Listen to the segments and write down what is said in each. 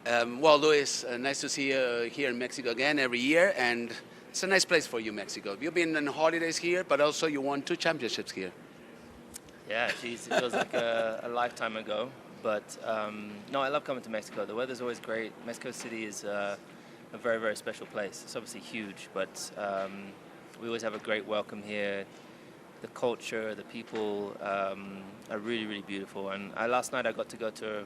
Well, Luis, nice to see you here in Mexico again every year, and it's a nice place for you, Mexico. You've been on holidays here, but also you won 2 championships here. Yeah, geez, it feels like a lifetime ago. But no, I love coming to Mexico. The weather's always great. Mexico City is a very, very special place. It's obviously huge, but we always have a great welcome here. The culture, the people are really, really beautiful. And last night I got to go to,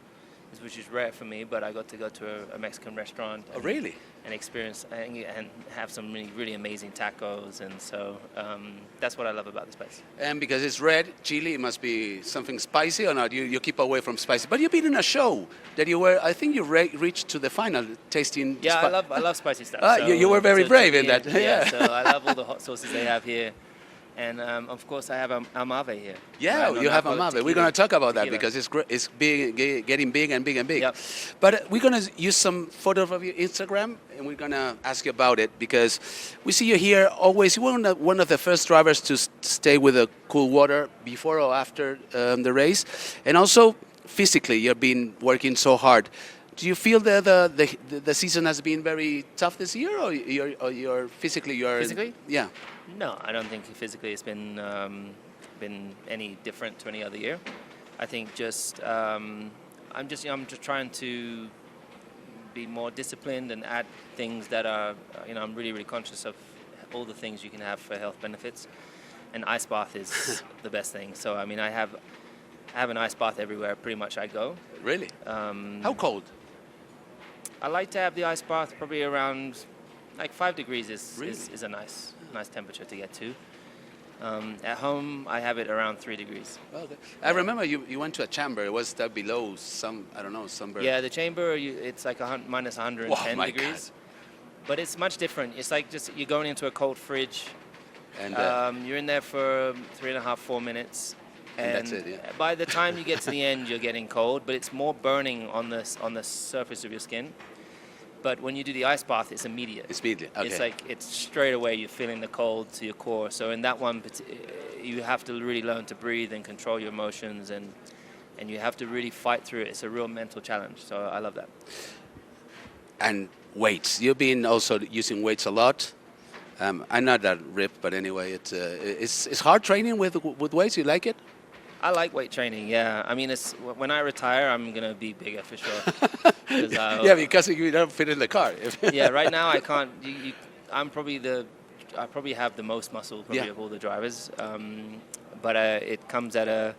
which is rare for me, but I got to go to a Mexican restaurant. Oh, really? And experience and have some really, really amazing tacos. And so that's what I love about this place. And because it's red, chili, it must be something spicy or not? You keep away from spicy. But you've been in a show that you were, I think you reached to the final tasting. Yeah, I love spicy stuff. So you were very brave in that. Yeah, so I love all the hot sauces they have here. And of course, I have Amave here. Yeah, you have Amave. Tequila. We're going to talk about that Tequila. because it's big, getting big and big and big. Yep. But we're going to use some photos of your Instagram, and we're going to ask you about it because we see you here always. You were one of the first drivers to stay with the cool water before or after the race. And also, physically, you've been working so hard. Do you feel that the season has been very tough this year, or you're physically? Physically? Yeah. No, I don't think physically it's been any different to any other year. I think just I'm just trying to be more disciplined and add things that are I'm really conscious of all the things you can have for health benefits, and ice bath is the best thing. So I mean I have an ice bath everywhere pretty much I go. Really? How cold? I like to have the ice bath probably around like 5 degrees is a nice temperature to get to. At home, I have it around 3 degrees. Okay. I remember you went to a chamber. It was below somewhere. Yeah, the chamber, it's like minus 110 my degrees. God. But it's much different. It's like just you're going into a cold fridge. And you're in there for 3.5, 4 minutes. And that's it, yeah. By the time you get to the end, you're getting cold, but it's more burning on the surface of your skin. But when you do the ice bath, it's immediate. It's immediate, okay. It's like, it's straight away you're feeling the cold to your core. So in that one, you have to really learn to breathe and control your emotions, and you have to really fight through it. It's a real mental challenge, so I love that. And weights. You've been also using weights a lot. I'm not that ripped, but anyway, it's hard training with weights. You like it? I like weight training, yeah. I mean, when I retire, I'm going to be bigger for sure. Yeah, because you don't fit in the car. Yeah, right now I can't. I probably have the most muscle of all the drivers, but it comes at a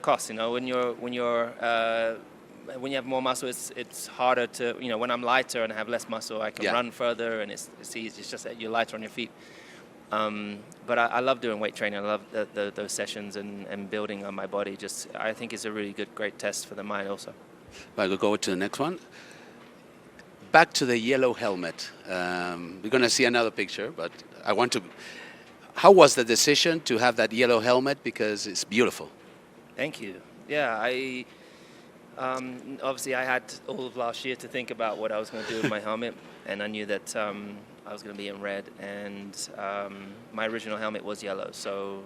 cost. When you have more muscle, it's harder to. When I'm lighter and I have less muscle, I can run further, and it's easy. It's just that you're lighter on your feet. But I love doing weight training. I love those sessions and building on my body. I think it's a really great test for the mind also. I'll go to the next one. Back to the yellow helmet. We're going to see another picture, but I want to... How was the decision to have that yellow helmet? Because it's beautiful. Thank you. Yeah, obviously I had all of last year to think about what I was going to do with my helmet, and I knew that I was going to be in red, and my original helmet was yellow. So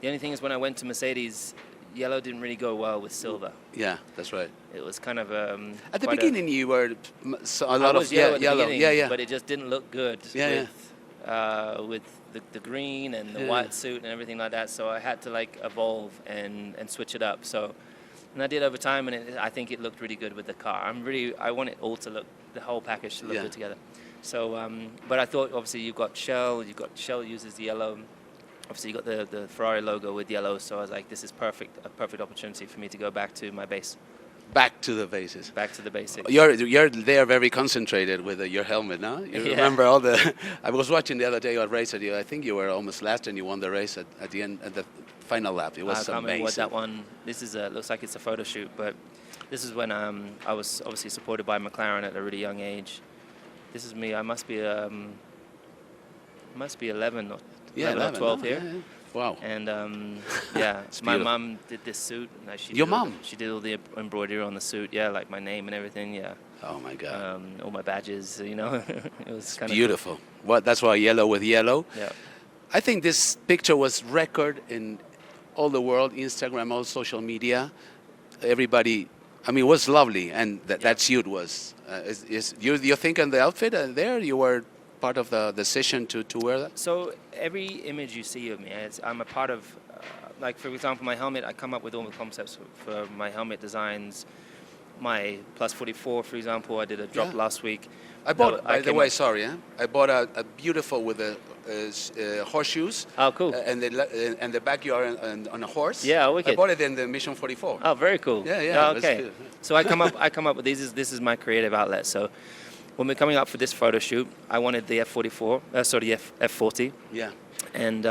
the only thing is when I went to Mercedes, yellow didn't really go well with silver. Yeah, that's right. It was kind of at the beginning you were a lot of yellow. Yeah. But it just didn't look good with the green and the white suit and everything like that. So I had to evolve and switch it up. So and I did over time, and I think it looked really good with the car. I want it all to look, the whole package to look good together. So, but I thought obviously you've got Shell uses the yellow. Obviously, you got the Ferrari logo with yellow, so I was like, this is a perfect opportunity for me to go back to my base. Back to the bases. Back to the basics. You're there very concentrated with your helmet, no? You remember all the... I was watching the other day your race, I think you were almost last and you won the race at the end, at the final lap. It was amazing. I can't remember what that one... This is looks like it's a photo shoot, but this is when I was obviously supported by McLaren at a really young age. This is me. I must be 11 or 12 here. Yeah. Wow. And my mum did this suit. Your mum? She did all the embroidery on the suit. Yeah, like my name and everything. Yeah. Oh my God. All my badges. It was kind of beautiful. Cool. Well, that's why yellow with yellow. Yeah. I think this picture was record in all the world, Instagram, all social media. Everybody I mean, it was lovely, and that's you. It was. Is you thinking the outfit there? You were part of the decision to wear that. So every image you see of me, I'm a part of. Like for example, my helmet. I come up with all the concepts for my helmet designs. My plus 44, for example, I did a drop last week. I bought, by the way, I bought a beautiful with the horseshoes. Oh, cool. And the back you are on a horse. Yeah, wicked. I bought it in the Mission 44. Oh, very cool. Yeah. Oh, okay. So I come up with these. This is my creative outlet. So when we're coming up for this photo shoot, I wanted the F44, F40. Yeah. And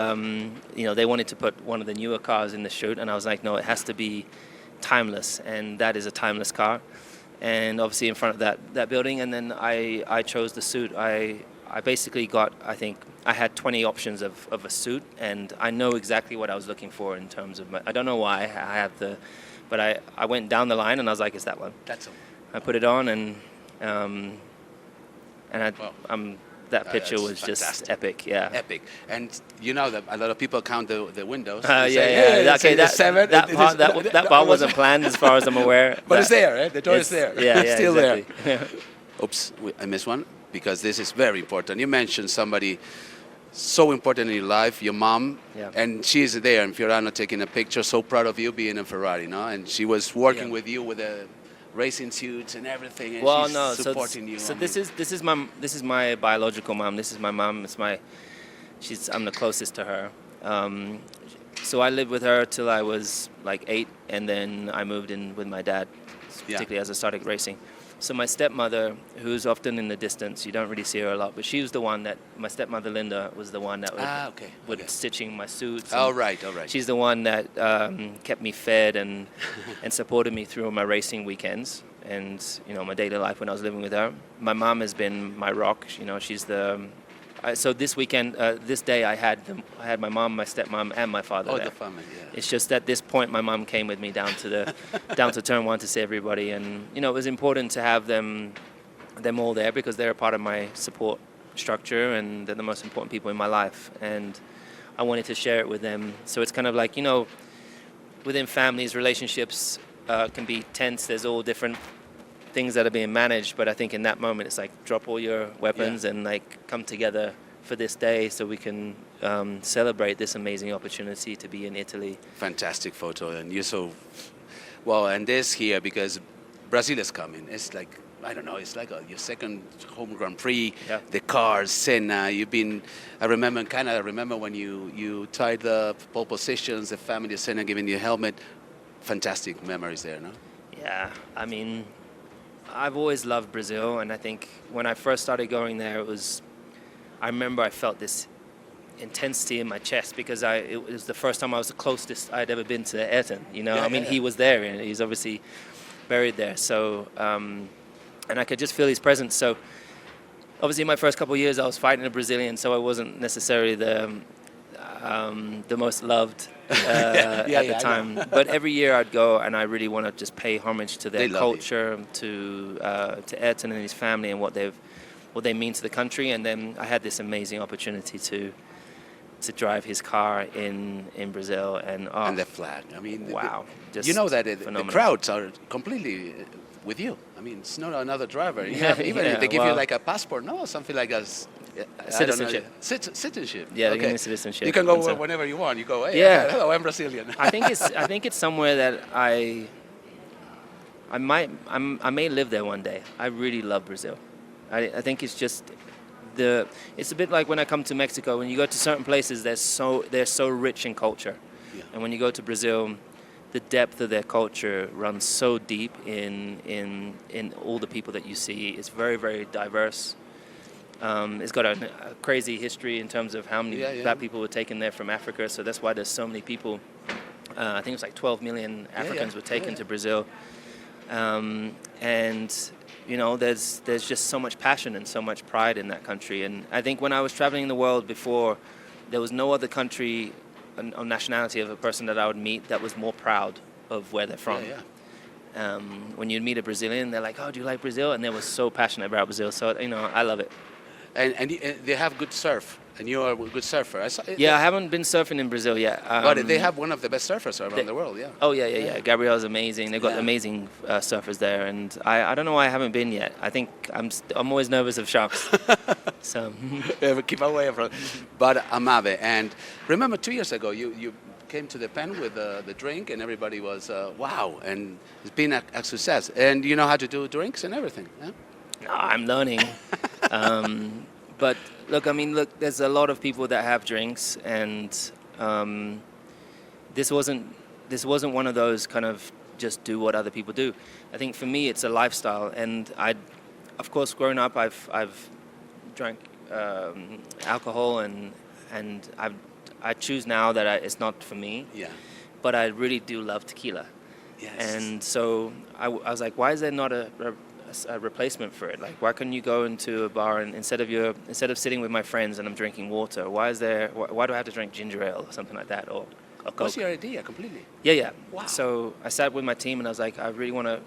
they wanted to put one of the newer cars in the shoot, and I was like, no, it has to be timeless, and that is a timeless car. And obviously in front of that building, and then I chose the suit. I basically got, I think I had 20 options of a suit, and I know exactly what I was looking for in terms of I don't know why I have but I went down the line and I was like, it's that one. That's the one. I put it on, and that picture was fantastic. Just epic, yeah. Epic. And you know that a lot of people count the windows. Okay, that part wasn't planned as far as I'm aware. But it's there, right? The door is there. Yeah, it's still exactly. there. Oops, I missed one because this is very important. You mentioned somebody so important in your life, your mom, and she's there in Fiorano taking a picture. So proud of you being in Ferrari, no? And she was working with you with the racing suits and everything, and she's supporting you. So this is my biological mom. This is my mom. I'm the closest to her. So I lived with her till I was like 8, and then I moved in with my dad, particularly as I started racing. So my stepmother, who's often in the distance, you don't really see her a lot, but she was the one my stepmother Linda was the one that would stitching my suits. All right. She's the one that kept me fed and supported me through my racing weekends and my daily life when I was living with her. My mom has been my rock. She's the. So this weekend, this day, I had my mom, my stepmom, and my father there. The family, yeah. It's just at this point, my mom came with me down to turn 1 to see everybody, and it was important to have them all there because they're a part of my support structure and they're the most important people in my life, and I wanted to share it with them. So it's kind of like within families, relationships can be tense. There's all different things that are being managed, but I think in that moment it's like drop all your weapons and like come together for this day so we can celebrate this amazing opportunity to be in Italy. Fantastic photo, and you're so well. And this here because Brazil is coming. It's like I don't know. It's like your second home Grand Prix. Yeah. The cars, Senna. You've been. I remember when you tied the pole positions. The family of Senna giving you a helmet. Fantastic memories there, no? Yeah, I mean, I've always loved Brazil, and I think when I first started going there, I remember I felt this intensity in my chest because it was the first time I was the closest I'd ever been to Ayrton. He was there, and he's obviously buried there. So, and I could just feel his presence. So, obviously, in my first couple of years, I was fighting a Brazilian, so I wasn't necessarily the most loved at the time. But every year I'd go, and I really want to just pay homage to their culture, to Ayrton and his family, and what they mean to the country. And then I had this amazing opportunity to drive his car in Brazil, and the flag. I mean, wow! The crowds are completely with you. I mean, it's not another driver. If they give you like a passport, something like a citizenship. Citizenship. Yeah, they give me citizenship. You can go whenever you want. You go, hey, hello, I'm Brazilian. I think it's somewhere that I may live there one day. I really love Brazil. I think it's just it's a bit like when I come to Mexico. When you go to certain places, they're so rich in culture, and when you go to Brazil, the depth of their culture runs so deep in all the people that you see. It's very, very diverse. It's got a crazy history in terms of how many black people were taken there from Africa. So that's why there's so many people. I think it's like 12 million Africans were taken to Brazil. And there's just so much passion and so much pride in that country. And I think when I was traveling in the world before, there was no other country or nationality of a person that I would meet that was more proud of where they're from. When you'd meet a Brazilian, they're like, "Oh, do you like Brazil?" And they were so passionate about Brazil. So I love it. And they have good surf, and you are a good surfer. Yeah, I haven't been surfing in Brazil yet. But they have one of the best surfers around the world, yeah. Oh, yeah. Gabriel's amazing. They've got amazing surfers there, and I don't know why I haven't been yet. I think I'm always nervous of sharks. So Yeah, but keep away from. But Amave, and remember 2 years ago, you came to the pen with the drink, and everybody was wow, and it's been a success. And you know how to do drinks and everything, yeah? no, I'm learning. But look, there's a lot of people that have drinks, and this wasn't one of those kind of just do what other people do. I think for me, it's a lifestyle, and of course, growing up, I've drank alcohol, and I choose now that it's not for me. Yeah. But I really do love tequila. Yes. And so I was like, why is there not a replacement for it? Like, why couldn't you go into a bar and instead of sitting with my friends and I'm drinking water, why do I have to drink ginger ale or something like that, or Coke? What's your idea completely? Yeah. Wow. So I sat with my team and I was like, I really want to.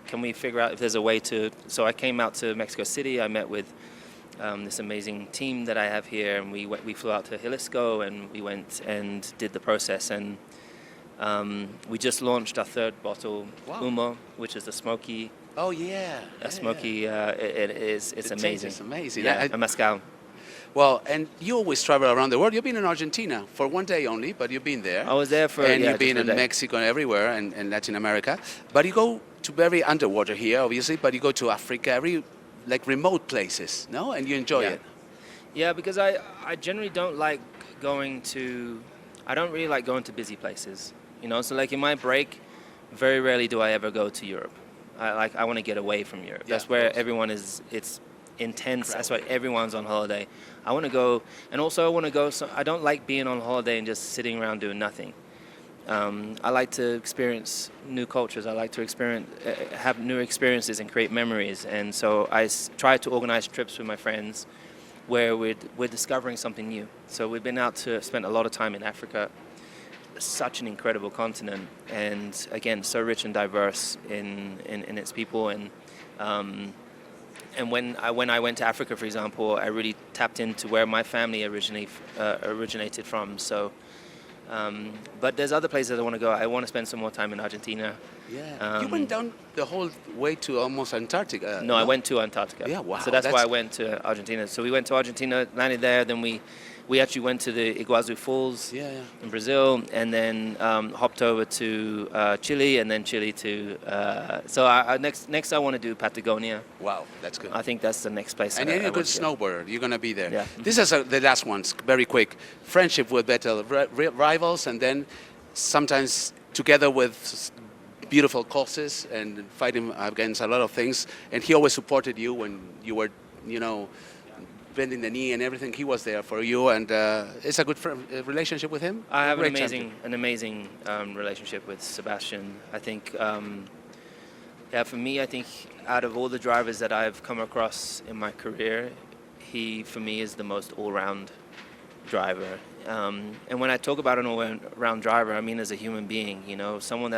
Can we figure out if there's a way to? So I came out to Mexico City. I met with this amazing team that I have here, and we flew out to Jalisco and we went and did the process, and we just launched our third bottle, Wow. Humo, which is the smoky. Oh yeah. Smoky. It's amazing. It's amazing. Yeah, a mezcal. Well, and you always travel around the world. You've been in Argentina for one day only, but you've been there. I was there for. And yeah, you've been just in for a day. Mexico and everywhere, and Latin America. But you go to very underwater here, obviously. But you go to Africa, like remote places, no? And you enjoy it. Yeah, because I generally don't like going to. I don't really like going to busy places. You know, so like in my break, very rarely do I ever go to Europe. I want to get away from Europe. Yeah, That's where everyone is. It's intense. That's why everyone's on holiday. I want to go, and also I want to go. So I don't like being on holiday and just sitting around doing nothing. I like to experience new cultures. I like to have new experiences and create memories. And so I try to organize trips with my friends where we're discovering something new. So we've been out to spend a lot of time in Africa. Such an incredible continent, and again, so rich and diverse in its people. And when I went to Africa, for example, I really tapped into where my family originated from. So, but there's other places I want to go. I want to spend some more time in Argentina. Yeah. You went down the whole way to almost Antarctica. No, I went to Antarctica. Yeah, wow. So that's why I went to Argentina. So we went to Argentina, landed there, then we actually went to the Iguazu Falls in Brazil, and then hopped over to Chile, and then Chile to. So next I want to do Patagonia. Wow, that's good. I think that's the next place. And you're a good snowboarder. You're gonna be there. Yeah. This is the last one. Very quick. Friendship with Vettel, rivals, and then sometimes together with beautiful causes and fighting against a lot of things. And he always supported you when you were, bending the knee and everything. He was there for you, and it's a good relationship with him. I have an amazing relationship with Sebastian. I think, for me, I think out of all the drivers that I've come across in my career, he, for me, is the most all-round driver. And when I talk about an all-round driver, I mean as a human being, someone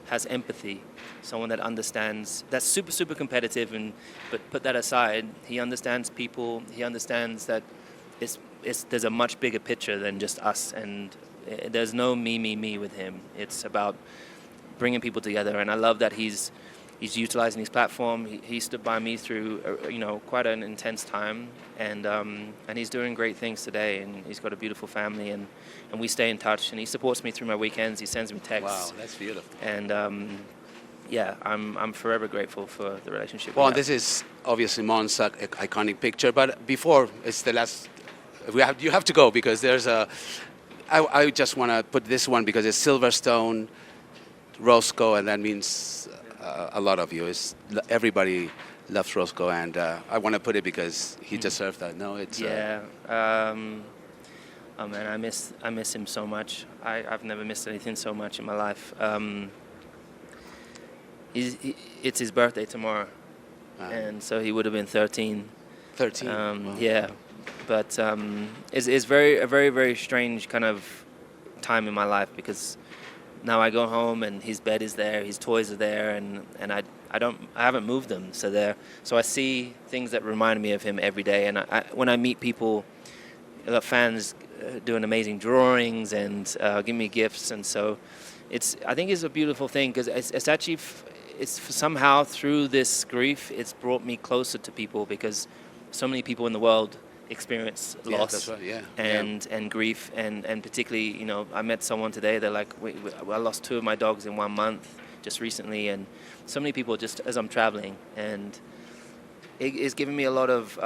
has empathy, someone that understands, that's super, super competitive, but put that aside, he understands people, he understands that there's a much bigger picture than just us, and there's no me with him. It's about bringing people together, and I love that he's utilizing his platform. He stood by me through quite an intense time, and he's doing great things today, and he's got a beautiful family, and we stay in touch, and he supports me through my weekends. He sends me texts. Wow, that's beautiful. And I'm forever grateful for the relationship. Well, this is obviously Mon's iconic picture, but before it's the last, you have to go because there's I just want to put this one because it's Silverstone, Roscoe, and that means a lot of you. Everybody loves Roscoe, and I want to put it because he deserves that. No, it's oh man, I miss him so much. I've never missed anything so much in my life. It's his birthday tomorrow, and so he would have been 13. 13. Wow. Yeah, but it's a very, very strange kind of time in my life because now I go home and his bed is there, his toys are there, and I haven't moved them, so I see things that remind me of him every day. And when I meet people, fans doing amazing drawings and give me gifts, and so I think it's a beautiful thing, because it's actually somehow through this grief, it's brought me closer to people, because so many people in the world experience loss, that's right, and grief, and particularly, I met someone today. They're like, I lost 2 of my dogs in 1 month just recently, and so many people just as I'm traveling, and it's given me a lot of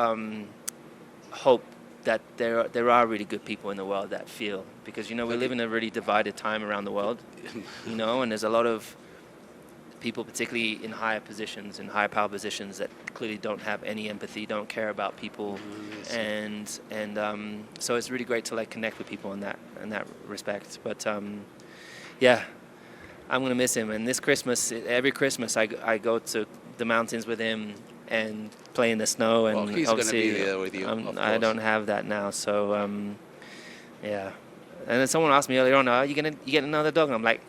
hope that there are really good people in the world that feel, because we live in a really divided time around the world, and there's a lot of people, particularly in higher positions, in higher power positions, that clearly don't have any empathy, don't care about people, and so it's really great to like connect with people in that respect. But yeah, I'm gonna miss him. And this Christmas, every Christmas, I go to the mountains with him and play in the snow. And he's obviously, gonna be there with you. I don't have that now, so yeah. And then someone asked me earlier on, "Are you get another dog?" And I'm like,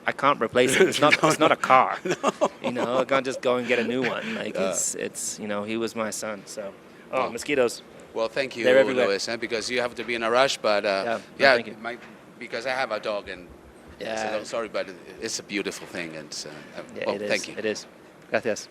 I can't replace it. It's not a car. I can't just go and get a new one. Like it's he was my son. So mosquitoes. Well, thank you, They're everywhere. Louis, because you have to be in a rush. But thank you. Because I have a dog, and Yeah. so, sorry, but it's a beautiful thing, and It is. thank you. It is. Gracias.